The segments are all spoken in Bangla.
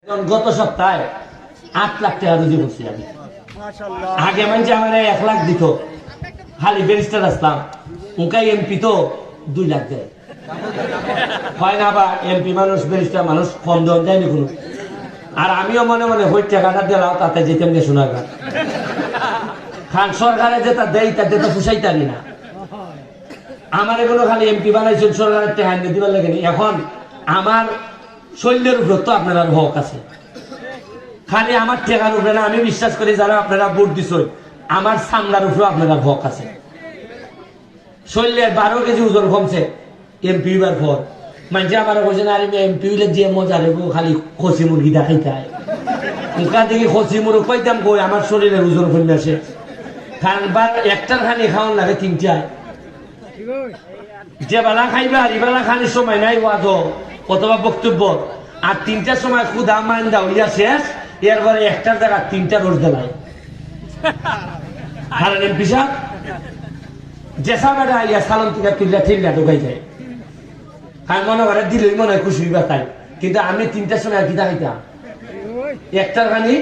গত সপ্তাহে 8 লাখ টাকা রুজি করছি আমি। আগে মানে আমার 1 লাখ দিত, খালি ব্যারিস্টার আসলাম, উনকাই এমপি তো 2 লাখ দেয় হয় না। বা এমপি মানুষ ব্যারিস্টার মানুষ কম দেওয়া যায়নি কোনো। আর আমিও মনে মনে হই টাকাটা দিলাম তাতে যেতাম যে শোনা গান খান সরকারে যেটা দেয় তাতে তো পুষাইতারি না। আমার এগুলো খালি এমপি বানাইছেন সরকারের টাকা এনে দিবার লাগেনি। এখন আমার শৈলের উপর তো আপনার হক আছে, খালি আমার টেকার উপরে না। আমি বিশ্বাস করি যারা আপনারা ভোট দিচ্ছ আমার সামলার উপরে আপনারা হক আছে। শৈলের 12 কেজি ওজন কমছে এমপি হইবার পর। মানে আমার বলছে না এমপি হইলে যে মজা রেবো খালি খসি মুরগি দেখাইতে হয়। ওখান থেকে খসি মুরগ পাইতাম কই আমার শরীরের ওজন কমে আসে। কারণ একটার খানি খাওয়ান লাগে 3টায়। যে বেলা খাইবে আর বেলা খানি সময় নাই ওয়াজ অথবা বক্তব্য, আর 3টার সময় ক্ষুধা মাইন্দা হইয়া শেষ। এরপরে একটার জায়গা 3টা রোজ দেলায়। কারণ এমপি সাহেব জেসা বেড়া আইয়া সালাম থেকে তুললা ঠিল্লা ঢুকাই যায়। আমি মনে করে দিলেই মনে হয় খুশি হইবা তাই। কিন্তু আমি 3টার সময় কি দেখাইতাম একটার খানি।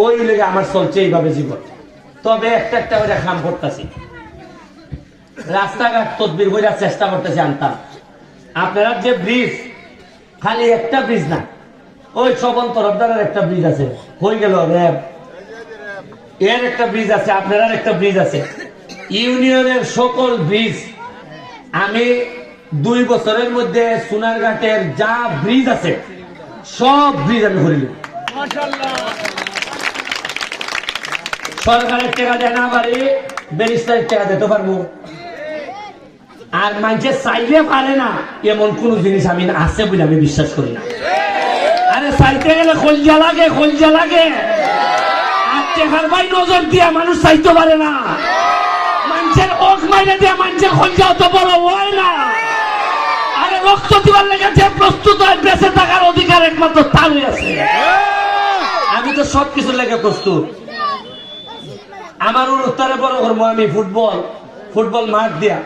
ওই লেগে আমার চলছে এইভাবে জীবন। তবে একটা একটা করে খাম করতেছি, রাস্তাঘাট তদবির করে চেষ্টা করতেছি আনতাম। আপনারা যে ব্রিজ, খালি একটা ব্রিজ না, ওই শোভন তরফদারের একটা ব্রিজ আছে, হয়ে গেল র্যাব এর একটা ব্রিজ আছে, আপনার একটা ব্রিজ আছে। ইউনিয়নের সকল ব্রিজ আমি 2 বছরের মধ্যে সোনারঘাটের যা ব্রিজ আছে সব ব্রিজ আমি করিল। সরকারের টাকা দেয় না পারি, ব্যারিস্টারের টাকা দিতে পারবো। আর মানুষে চাইলে পারে না এমন কোন জিনিস আমি আছে বলে আমি বিশ্বাস করি না। আরে চাইতে গেলে খলজা লাগে, খলজা লাগে। আর টেকার ভাই নজর দিয়া মানুষ চাইতে পারে না। মানুষের ওক মাইনে দিয়া মানুষের খলজা অত বড় হয় না। আরে রক্ত দিবার লেগে যে প্রস্তুত হয় বেঁচে থাকার অধিকার একমাত্র তারই আছে। আমি তো সবকিছু লেগে প্রস্তুত। আমার উত্তরে বড় করবো আমি ফুটবল মাঠ দিয়া।